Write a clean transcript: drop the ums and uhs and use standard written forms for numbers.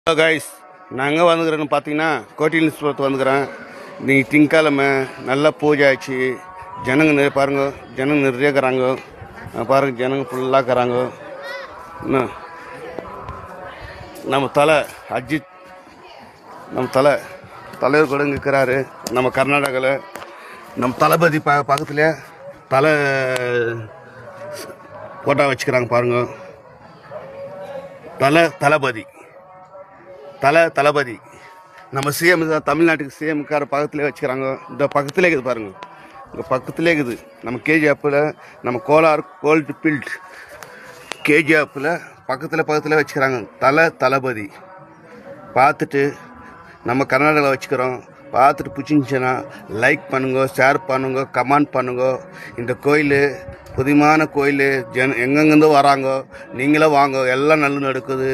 Hello guys, நான் எங்கே வந்துக்கிறேன்னு பார்த்தீங்கன்னா கோட்டிலிஸ்புரத்து வந்துக்கிறேன். இன்னைக்கு திங்கக்கிழமை நல்லா பூஜை ஆச்சு. ஜனங்க நிறைய பாருங்க, ஜனங்க நிறைய இருக்கிறாங்க. பாருங்க, ஜனங்க ஃபுல்லாக இருக்கிறாங்க. நம்ம தலை அஜித், நம்ம தலைவர் கூட இங்கே இருக்கிறாரு. நம்ம கர்நாடகாவில் நம்ம தளபதி பக்கத்துலேயே போட்டோ வச்சுக்கிறாங்க பாருங்க. தளபதி நம்ம சிஎம் தமிழ்நாட்டுக்கு சிஎம்கார பக்கத்துலேயே வச்சுக்கிறாங்க. இந்த பக்கத்துலேயே இருக்குது பாருங்கள், இங்கே பக்கத்துலேயே இருக்குது. நம்ம கேஜிஎஃப்பில் நம்ம கோலார் கோல்டு ஃபீல்ட் கேஜிஎஃப்பில் பக்கத்தில் வச்சுக்கிறாங்க. தளபதி பார்த்துட்டு நம்ம கர்நாடகாவில் வச்சுக்கிறோம். பார்த்துட்டு பிடிச்சிருந்துச்சுன்னா லைக் பண்ணுங்க, ஷேர் பண்ணுங்க, கமெண்ட் பண்ணுங்க. இந்த கோயில் புதுமையான கோயில், எங்கெங்கேருந்தோ வராங்க. நீங்களும் வாங்க, எல்லாம் நல்லது நடக்குது.